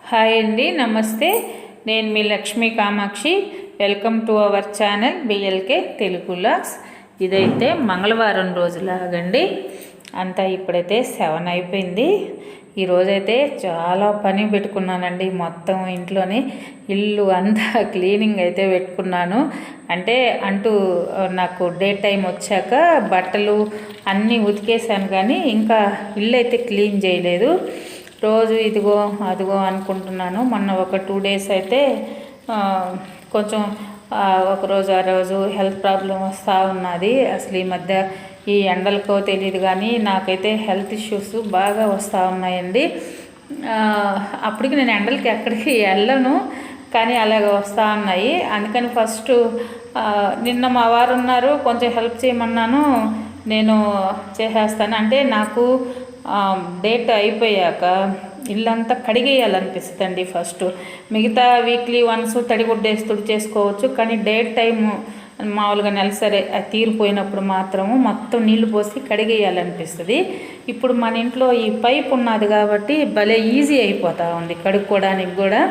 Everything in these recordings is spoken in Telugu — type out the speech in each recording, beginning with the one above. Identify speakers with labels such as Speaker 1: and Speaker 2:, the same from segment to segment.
Speaker 1: హాయ్ అండి, నమస్తే. నేను మీ Lakshmi Kamakshi. Welcome to our channel BLK Telugu vlogs. ఇదైతే మంగళవారం రోజులాగండి. అంతా ఇప్పుడైతే 7 అయిపోయింది. ఈరోజైతే చాలా పని పెట్టుకున్నానండి. మొత్తం ఇంట్లోని ఇల్లు అంతా క్లీనింగ్ అయితే పెట్టుకున్నాను. అంటూ నాకు డే టైం వచ్చాక బట్టలు అన్నీ ఉతికేసాను, కానీ ఇంకా ఇల్లు అయితే క్లీన్ చేయలేదు. రోజు ఇదిగో అదిగో అనుకుంటున్నాను. మొన్న ఒక 2 డేస్ అయితే కొంచెం ఒకరోజు ఆ రోజు హెల్త్ ప్రాబ్లం వస్తూ ఉన్నది. అసలు ఈ మధ్య ఈ ఎండలకో తెలియదు, కానీ నాకైతే హెల్త్ ఇష్యూస్ బాగా వస్తూ ఉన్నాయండి. అప్పటికి నేను ఎండలకి ఎక్కడికి వెళ్ళను, కానీ అలాగ వస్తూ ఉన్నాయి. అందుకని ఫస్ట్ నిన్న మా వారు ఉన్నారు, కొంచెం హెల్ప్ చేయమన్నాను. నేను చేసేస్తాను. నాకు డేట్ అయిపోయాక ఇల్లంతా కడిగేయాలనిపిస్తుంది ఫస్ట్. మిగతా వీక్లీ వన్స్ తడిగుడ్డేసి తుడిచేసుకోవచ్చు, కానీ డేట్ టైము మామూలుగా నెలసరి తీరిపోయినప్పుడు మాత్రము మొత్తం నీళ్లు పోసి కడిగేయాలనిపిస్తుంది. ఇప్పుడు మన ఇంట్లో ఈ పైప్ ఉన్నది కాబట్టి భలే ఈజీ అయిపోతూ ఉంది కడుక్కోవడానికి కూడా.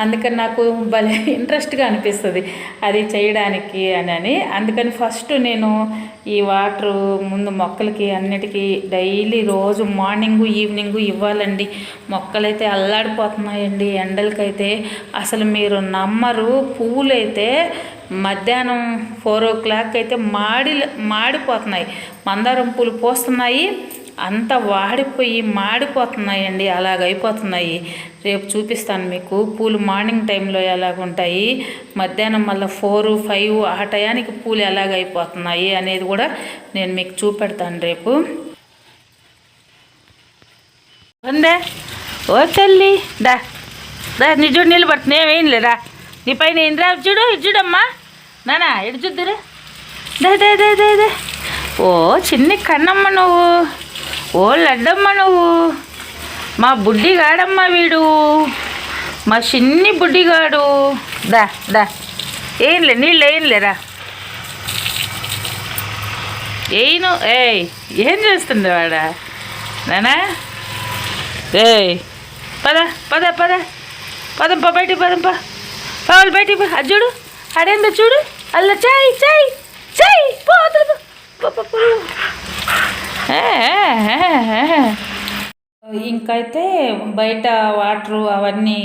Speaker 1: అందుకని నాకు భలే ఇంట్రెస్ట్గా అనిపిస్తుంది అది చేయడానికి అని. అందుకని ఫస్ట్ నేను ఈ వాటరు ముందు మొక్కలకి అన్నిటికీ డైలీ రోజు మార్నింగు ఈవినింగు ఇవ్వాలండి. మొక్కలైతే అల్లాడిపోతున్నాయండి ఎండలకైతే. అసలు మీరు నమ్మరు, పువ్వులైతే మధ్యాహ్నం 4 o'clock అయితే మాడిపోతున్నాయి. మందారం పూలు పోస్తున్నాయి, అంతా వాడిపోయి మాడిపోతున్నాయండి. అలాగైపోతున్నాయి. రేపు చూపిస్తాను మీకు పూలు మార్నింగ్ టైంలో ఎలాగుంటాయి, మధ్యాహ్నం మళ్ళీ 4, 5 ఆ టయానికి పూలు ఎలాగైపోతున్నాయి అనేది కూడా నేను మీకు చూపెడతాను రేపు. ఉందే ఓ తల్లి, దా దా నీ చూడు నిలబడుతుంది, ఏమేం లేదా నీ పైన ఏం రా, చూడు ఇటు చూడమ్మా నానా, ఇటు చూద్దురా, దే దే దే దే దే. ఓ చిన్ని కన్నమ్మ నువ్వు, ఓ లడ్డమ్మ నువ్వు, మా బుడ్డిగాడమ్మ వీడు, మా చిన్ని బుడ్డిగాడు. దా దా ఏంలే నీళ్ళు వేయలేరా, ఏను ఏం చేస్తుంది వాడా నానా? పద పద పద పదంప బయటికి పదంప, పావులు బయటికి అది చూడు, అడేందో చూడు, అల్ల చాయ్ చాయ్ చాయ్ పోదు. ఇంకైతే బయట వాటరు అవన్నీ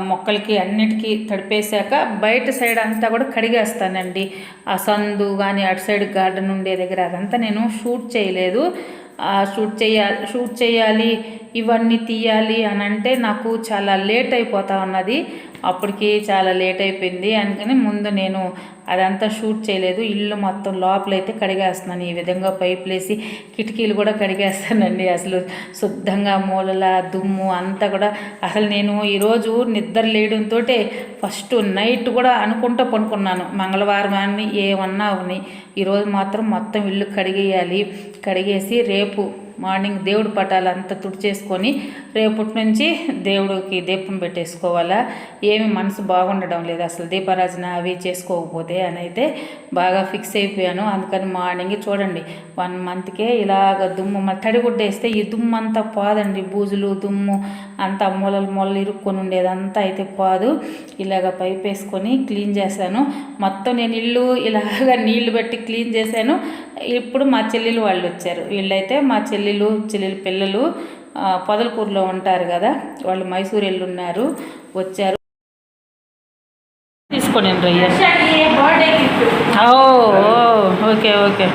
Speaker 1: మొక్కలకి అన్నిటికీ తడిపేశాక బయట సైడ్ అంతా కూడా కడిగేస్తానండి. ఆ సందు కానీ అటు సైడ్ గార్డెన్ ఉండే దగ్గర అదంతా నేను షూట్ చేయలేదు. షూట్ చేయాలి ఇవన్నీ తీయాలి అని నాకు చాలా లేట్ అయిపోతూ ఉన్నది. అప్పటికి చాలా లేట్ అయిపోయింది. అందుకని ముందు నేను అదంతా షూట్ చేయలేదు. ఇల్లు మొత్తం లోపలైతే కడిగేస్తున్నాను. ఈ విధంగా పైపులు వేసి కిటికీలు కూడా కడిగేస్తానండి. అసలు శుద్ధంగా మూలల దుమ్ము అంతా కూడా. అసలు నేను ఈరోజు నిద్ర లేయడంతో ఫస్ట్ నైట్ కూడా అనుకుంటూ పడుకున్నాను, మంగళవారం అని ఏమన్నా అవని ఈరోజు మాత్రం మొత్తం ఇల్లు కడిగేసి రేపు మార్నింగ్ దేవుడి పటాలంతా తుడిచేసుకొని రేపటి నుంచి దేవుడికి దీపం పెట్టేసుకోవాలా. ఏమి మనసు బాగుండడం లేదు అసలు దీపారాజన అవి చేసుకోకపోతే అని అయితే బాగా ఫిక్స్ అయిపోయాను. అందుకని మార్నింగ్ చూడండి 1 monthకే ఇలాగ దుమ్ము తడిగుడ్డేస్తే ఈ దుమ్ము అంతా పోదండి. బూజులు దుమ్ము అంతా మూలలు ఇరుక్కొని ఉండేదంతా అయితే పోదు. ఇలాగ పైప్ వేసుకొని క్లీన్ చేశాను మొత్తం. నేను ఇల్లు ఇలాగ నీళ్లు పెట్టి క్లీన్ చేశాను. ఇప్పుడు మా చెల్లెలు వాళ్ళు వచ్చారు. వీళ్ళైతే మా చెల్లెలు పిల్లలు పొదలకూరులో ఉంటారు కదా, వాళ్ళు మైసూరు వెళ్ళున్నారు, వచ్చారు. తీసుకొని ఓకే ఓకే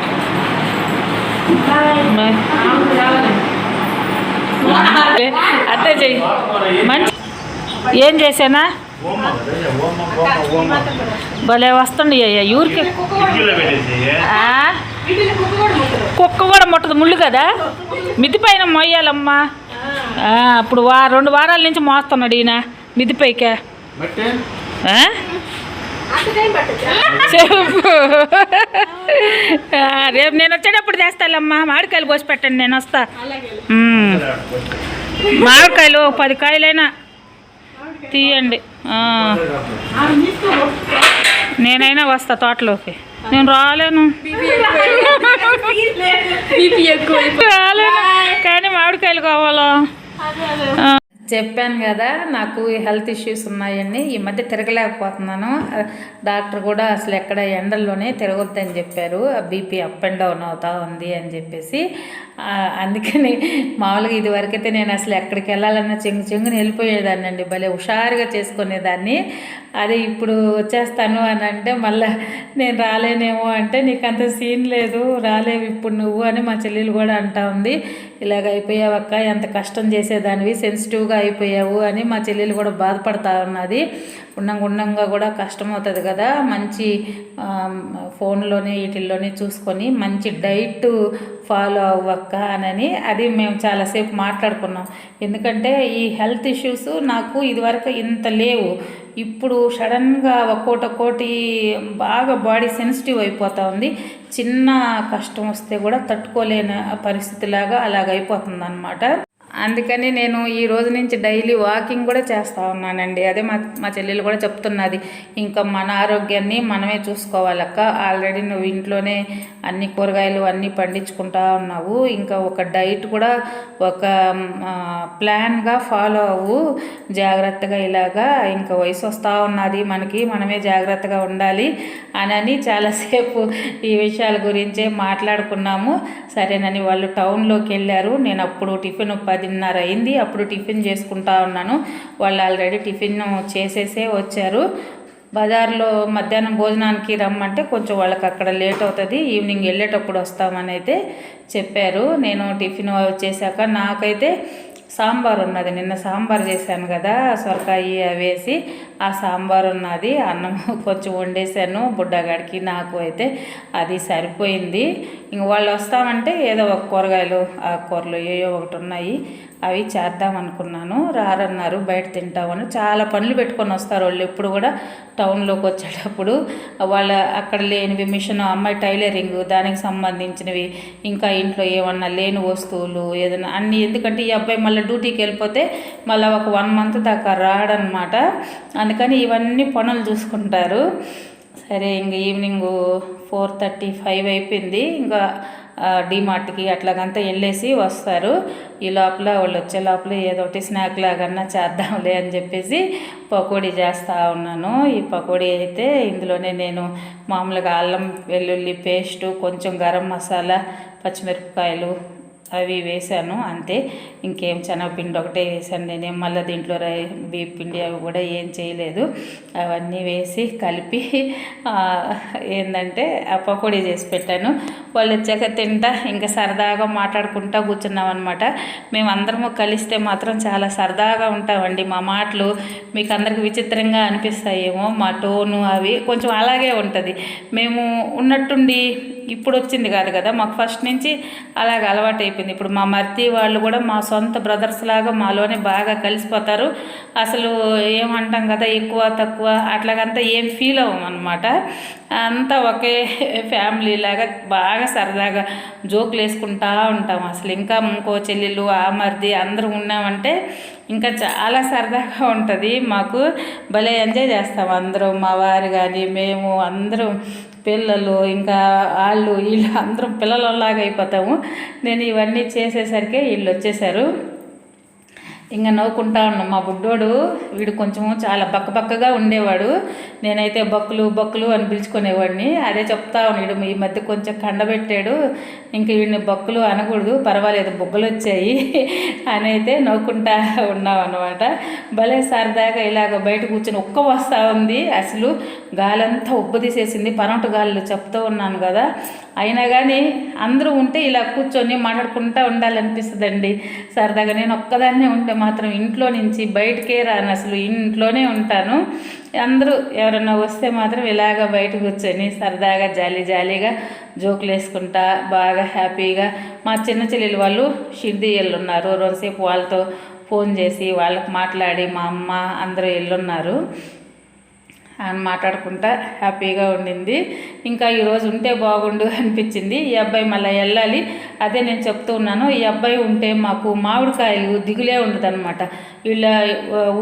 Speaker 1: అదే చెయ్యి. మంచి ఏం చేశానా భలే వస్తుంది అయ్యా ఊరికి. కుక్క కూడా ముట్టదు, ముళ్ళు కదా, మిద్ది పైన మొయ్యాలమ్మా. అప్పుడు 2 వారాల నుంచి మోస్తున్నాడు ఈయన మిద్దిపైకే. చెప్పు రేపు నేను వచ్చేటప్పుడు చేస్తాలమ్మా. మామిడికాయలు కోసి పెట్టండి, నేను వస్తా. మామిడికాయలు 10 కాయలైనా తీయండి. నేనైనా వస్తా తోటలోకి. నేను రాలేను రాలేను, కానీ మామిడికాయలు కావాలా. చెప్పాను కదా నాకు హెల్త్ ఇష్యూస్ ఉన్నాయని. ఈ మధ్య తిరగలేకపోతున్నాను. డాక్టర్ కూడా అసలు ఎక్కడ ఎండల్లోనే తిరగొద్దని చెప్పారు, బీపీ అప్ అండ్ డౌన్ అవుతా ఉంది అని చెప్పేసి. అందుకని మామూలుగా ఇదివరకైతే నేను అసలు ఎక్కడికి వెళ్ళాలన్నా చెంగుని వెళ్ళిపోయేదాన్ని అండి, భలే హుషారుగా చేసుకునేదాన్ని. అదే ఇప్పుడు వచ్చేస్తాను అని అంటే మళ్ళీ నేను రాలేనేమో అంటే, నీకు అంత సీన్ లేదు, రాలేవు ఇప్పుడు నువ్వు అని మా చెల్లెలు కూడా అంటా ఉంది. ఇలాగ అయిపోయావక్క, ఎంత కష్టం చేసేదానివి, సెన్సిటివ్గా అయిపోయావు అని మా చెల్లెలు కూడా బాధపడతా ఉన్నది. ఉండంగా కూడా కష్టమవుతుంది కదా, మంచి ఫోన్లోనే వీటిల్లోనే చూసుకొని మంచి డైట్ ఫాలో అవ్వక్క అని. అది మేము చాలాసేపు మాట్లాడుకున్నాం. ఎందుకంటే ఈ హెల్త్ ఇష్యూస్ నాకు ఇదివరకు ఇంత లేవు, ఇప్పుడు సడన్గా ఒక్కోటి బాగా బాడీ సెన్సిటివ్ అయిపోతూ ఉంది. చిన్న కష్టం వస్తే కూడా తట్టుకోలేని పరిస్థితిలాగా అలాగైపోతుంది అన్నమాట. అందుకని నేను ఈ రోజు నుంచి డైలీ వాకింగ్ కూడా చేస్తూ ఉన్నానండి. అదే మా చెల్లెలు కూడా చెప్తున్నది, ఇంకా మన ఆరోగ్యాన్ని మనమే చూసుకోవాలక్క, ఆల్రెడీ నువ్వు ఇంట్లోనే అన్ని కూరగాయలు అన్నీ పండించుకుంటా ఉన్నావు, ఇంకా ఒక డైట్ కూడా ఒక ప్లాన్గా ఫాలో అవ్వు జాగ్రత్తగా. ఇలాగా ఇంకా వయసు వస్తూ ఉన్నది మనకి, మనమే జాగ్రత్తగా ఉండాలి అని చాలాసేపు ఈ విషయాల గురించే మాట్లాడుకున్నాము. సరేనని వాళ్ళు టౌన్లోకి వెళ్ళారు. నేను అప్పుడు టిఫిన్ 10:30 అయింది, అప్పుడు టిఫిన్ చేసుకుంటా ఉన్నాను. వాళ్ళు ఆల్రెడీ టిఫిన్ చేసేసే వచ్చారు. బజార్లో మధ్యాహ్నం భోజనానికి రమ్మంటే కొంచెం వాళ్ళకి అక్కడ లేట్ అవుతుంది, ఈవినింగ్ వెళ్ళేటప్పుడు వస్తామని అయితే చెప్పారు. నేను టిఫిన్ వచ్చేసాక నాకైతే సాంబార్ ఉన్నది, నిన్న సాంబార్ చేశాను కదా సొరకాయ వేసి, ఆ సాంబార్ ఉన్నది. అన్నం కొంచెం వండేసాను బుడ్డగాడికి, నాకు అయితే అది సరిపోయింది. ఇంక వాళ్ళు వస్తామంటే ఏదో ఒక కూరగాయలు ఆకుకూరలు ఏవో ఒకటి ఉన్నాయి, అవి చేద్దాం అనుకున్నాను. రారన్నారు, బయట తింటామని. చాలా పనులు పెట్టుకొని వస్తారు వాళ్ళు ఎప్పుడు కూడా టౌన్లోకి వచ్చేటప్పుడు. వాళ్ళ అక్కడ లేనివి మిషన్, అమ్మాయి టైలరింగ్, దానికి సంబంధించినవి, ఇంకా ఇంట్లో ఏమన్నా లేని వస్తువులు ఏదైనా అన్నీ. ఎందుకంటే ఈ అబ్బాయి మళ్ళీ డ్యూటీకి వెళ్ళిపోతే మళ్ళీ ఒక 1 మంత్ దాకా రాడనమాట. అందుకని ఇవన్నీ పనులు చూసుకుంటారు. సరే ఇంక ఈవినింగ్ 4:35 అయిపోయింది. ఇంకా డిమార్ట్కి అట్లాగంతా వెళ్ళేసి వస్తారు. ఈ లోపల వాళ్ళు వచ్చే లోపల ఏదో ఒకటి స్నాక్ లాగన్నా చేద్దాంలే అని చెప్పేసి పకోడీ చేస్తూ ఉన్నాను. ఈ పకోడీ అయితే ఇందులోనే నేను మామూలుగా అల్లం వెల్లుల్లి పేస్టు, కొంచెం గరం మసాలా, పచ్చిమిరపకాయలు అవి వేసాను అంతే. ఇంకేం శనగపిండి ఒకటే వేసాను నేనేం మళ్ళీ దీంట్లో బియ్యం పిండి అవి కూడా ఏం చేయలేదు. అవన్నీ వేసి కలిపి ఏంటంటే ఆ పకోడీ చేసి పెట్టాను. వాళ్ళు వచ్చాక తింటా ఇంకా సరదాగా మాట్లాడుకుంటా కూర్చున్నాం అనమాట. మేమందరము కలిస్తే మాత్రం చాలా సరదాగా ఉంటామండి. మా మాటలు మీకు అందరికి విచిత్రంగా అనిపిస్తాయేమో, మా టోను అవి కొంచెం అలాగే ఉంటుంది. మేము ఉన్నట్టుండి ఇప్పుడు వచ్చింది కాదు కదా, మాకు ఫస్ట్ నుంచి అలాగ అలవాటు అయిపోయింది. ఇప్పుడు మా మర్తి వాళ్ళు కూడా మా సొంత బ్రదర్స్ లాగా మాలోనే బాగా కలిసిపోతారు. అసలు ఏమంటాం కదా ఎక్కువ తక్కువ అట్లాగంతా ఏం ఫీల్ అవ్వం అనమాట. అంతా ఒకే ఫ్యామిలీ లాగా బాగా సరదాగా జోకులు వేసుకుంటా ఉంటాం. అసలు ఇంకా ఇంకో చెల్లెలు ఆ మరిది అందరూ ఉన్నామంటే ఇంకా చాలా సరదాగా ఉంటుంది. మాకు భలే ఎంజాయ్ చేస్తాం అందరం, మా వారు కానీ మేము అందరం, పిల్లలు ఇంకా వీళ్ళు అందరం పిల్లలలాగా అయిపోతాము. నేను ఇవన్నీ చేసేసరికి వీళ్ళు వచ్చేసారు. ఇంకా నవ్వుకుంటా ఉన్నాం. మా బుడ్డోడు వీడు కొంచెము చాలా బక్కగా ఉండేవాడు. నేనైతే బక్కులు అని పిలుచుకునేవాడిని. అదే చెప్తా ఉన్నాడు, ఈ మధ్య కొంచెం కండబెట్టాడు, ఇంక వీడిని బక్కులు అనకూడదు, పర్వాలేదు బొగ్గలు వచ్చాయి అని అయితే నవ్వుకుంటా ఉన్నాం అనమాట. భలే సరదాగా ఇలాగ బయట కూర్చొని ఒక్క వస్తూ ఉంది. అసలు గాలంతా ఉబ్బదీసేసింది, పనోటు గాలు చెప్తూ ఉన్నాను కదా. అయినా కానీ అందరూ ఉంటే ఇలా కూర్చొని మాట్లాడుకుంటూ ఉండాలనిపిస్తుందండి సరదాగా. నేను ఒక్కదాన్నే ఉంటే మాత్రం ఇంట్లో నుంచి బయటకే రాను, అసలు ఇంట్లోనే ఉంటాను. అందరూ ఎవరన్నా వస్తే మాత్రం ఇలాగ బయట కూర్చొని సరదాగా జాలీగా జోకులు వేసుకుంటా బాగా హ్యాపీగా. మా చిన్న చెల్లెలు వాళ్ళు షిర్డీ వెళ్ళున్నారు, రోజుసేపు వాళ్ళతో ఫోన్ చేసి వాళ్ళకి మాట్లాడి మా అమ్మ అందరూ వెళ్ళున్నారు అని మాట్లాడుకుంటా హ్యాపీగా ఉండింది. ఇంకా ఈరోజు ఉంటే బాగుండు అనిపించింది. ఈ అబ్బాయి మళ్ళీ వెళ్ళాలి. అదే నేను చెప్తూ ఉన్నాను, ఈ అబ్బాయి ఉంటే మాకు మామిడికాయలు దిగులే ఉండదన్నమాట. వీళ్ళ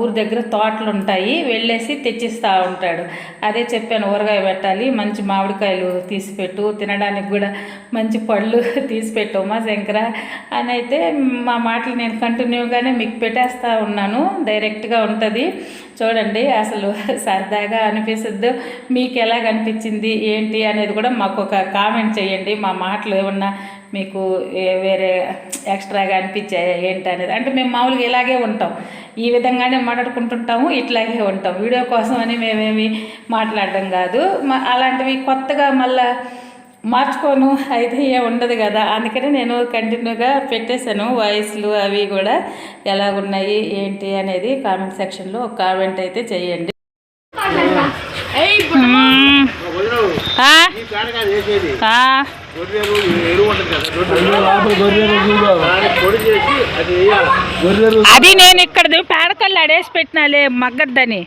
Speaker 1: ఊరి దగ్గర తోటలు ఉంటాయి, వెళ్ళేసి తెచ్చిస్తూ ఉంటాడు. అదే చెప్పాను, ఊరగాయ పెట్టాలి, మంచి మామిడికాయలు తీసిపెట్టు, తినడానికి కూడా మంచి పళ్ళు తీసిపెట్టు మా శంకర అని అయితే మా మాటలు నేను కంటిన్యూగానే మీకు పెట్టేస్తూ ఉన్నాను. డైరెక్ట్గా ఉంటుంది చూడండి. అసలు సరదాగా అనిపిస్తుంది. మీకు ఎలాగ అనిపించింది ఏంటి అనేది కూడా మాకు ఒక కామెంట్ చేయండి. మా మాటలు ఏమన్నా మీకు వేరే ఎక్స్ట్రాగా అనిపించాయి ఏంటి అనేది. అంటే మేము మామూలుగా ఇలాగే ఉంటాం, ఈ విధంగానే మాట్లాడుకుంటుంటాము, ఇట్లాగే ఉంటాం. వీడియో కోసం అని మేమేమి మాట్లాడడం కాదు. అలాంటివి కొత్తగా మళ్ళా మార్చుకోను అయితే ఉండదు కదా, అందుకని నేను కంటిన్యూగా పెట్టేశాను వాయిస్లు అవి కూడా ఎలాగున్నాయి ఏంటి అనేది కామెంట్ సెక్షన్లో ఒక కామెంట్ అయితే చేయండి. అది నేను ఇక్కడ పేడకల్లు అడేసి పెట్టినాలే మగ్గద్దని,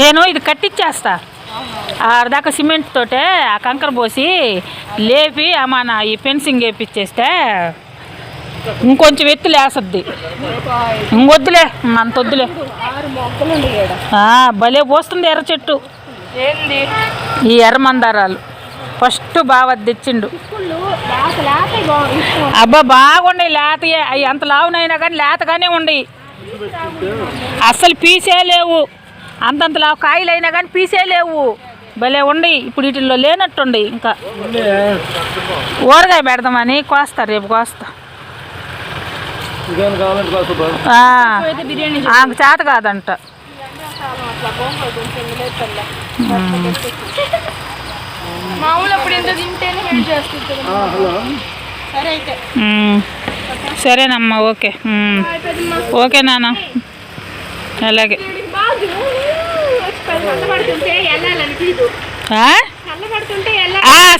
Speaker 1: నేను ఇది కట్టించేస్తా. ఆడదాకా సిమెంట్ తోటే ఆ కంకర పోసి లేపి మన ఈ ఫెన్సింగ్ వేపించేస్తే ఇంకొంచెం ఎత్తులు వేసద్ది. ఇంకొద్దులే, అంత వద్దులే. భలే పోస్తుంది ఎర్ర చెట్టు, ఈ ఎర్ర మందారాలు ఫస్ట్ బాగా తెచ్చిండు. అబ్బా బాగుండయి లేతయే, అవి అంత లావునైనా కానీ లేతగానే ఉండయి, అస్సలు పీసే లేవు. అంతంత లావు కాయలు అయినా కానీ పీసే లేవు, భలే ఉండయి. ఇప్పుడు వీటిల్లో లేనట్టుండి. ఇంకా ఊరగాయ పెడదామని కోస్తా, రేపు కోస్తా. ఆమె చేత కాదంట. సరేనమ్మా, ఓకే ఓకే నాన్న, అలాగే.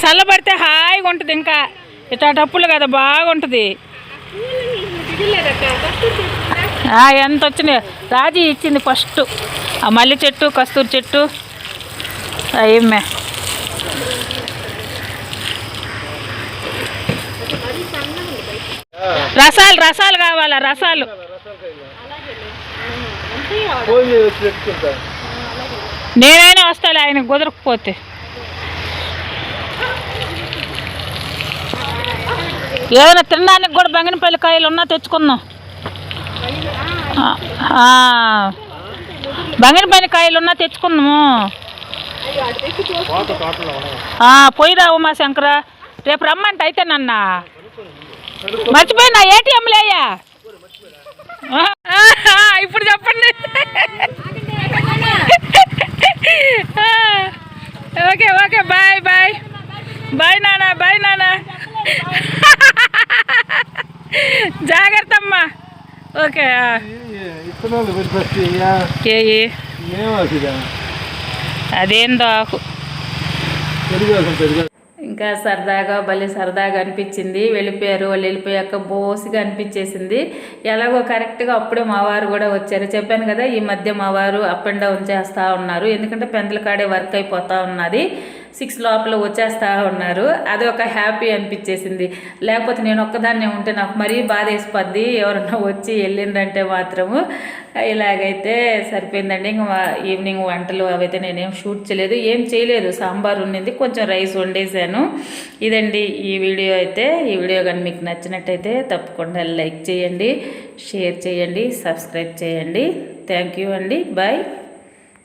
Speaker 1: చల్లబడితే హాయిగా ఉంటుంది. ఇంకా ఇట్లా టప్పులు కదా బాగుంటుంది. ఎంత వచ్చినాయి. రాజీ ఇచ్చింది ఫస్ట్ ఆ మల్లె చెట్టు, కస్తూరి చెట్టు. ఏమే రసాలు కావాలా? రసాలు నేనైనా వస్తాలే, ఆయన కుదరకపోతే. ఏదైనా తినడానికి కూడా బంగినపల్లి కాయలు ఉన్నా తెచ్చుకుందాం. బంగినపల్లి కాయలు ఉన్నా తెచ్చుకుందాము. పోయిరావు మా శంకర, రేపు రమ్మంట. అయితే నన్న మర్చిపోయినా ఏటీఎంలేయ్యా. ఇప్పుడు చెప్పండి. Okay okay, bye bye bye నాన్న, బాయ్ నాన్న, జాగ్రత్త అమ్మా. ఓకే. అదేందో ఆకు ఇంకా సరదాగా భలే సరదాగా అనిపించింది. వెళ్ళిపోయారు. వాళ్ళు వెళ్ళిపోయాక బోసిగా అనిపించేసింది. ఎలాగో కరెక్ట్గా అప్పుడే మా వారు కూడా వచ్చారు. చెప్పాను కదా, ఈ మధ్య మా వారు అప్ అండ్ డౌన్ చేస్తూ ఉన్నారు. ఎందుకంటే పెందల కాడే వర్క్ అయిపోతూ ఉన్నది. 6 లోపల వచ్చేస్తూ ఉన్నారు. అది ఒక హ్యాపీ అనిపించేసింది. లేకపోతే నేను ఒక్కదాన్నే ఉంటే నాకు మరీ బాధ వేసిపోద్ది, ఎవరన్నా వచ్చి వెళ్ళిందంటే మాత్రము. ఇలాగైతే సరిపోయిందండి. ఇంకా ఈవినింగ్ వంటలు అవైతే నేనేం షూట్ చేయలేదు, ఏం చేయలేదు. సాంబార్ ఉన్నది, కొంచెం రైస్ వండేసాను. ఇదండి ఈ వీడియో అయితే. ఈ వీడియో కానీ మీకు నచ్చినట్టయితే తప్పకుండా లైక్ చేయండి, షేర్ చేయండి, సబ్స్క్రైబ్ చేయండి. థ్యాంక్ యూ అండి, బాయ్.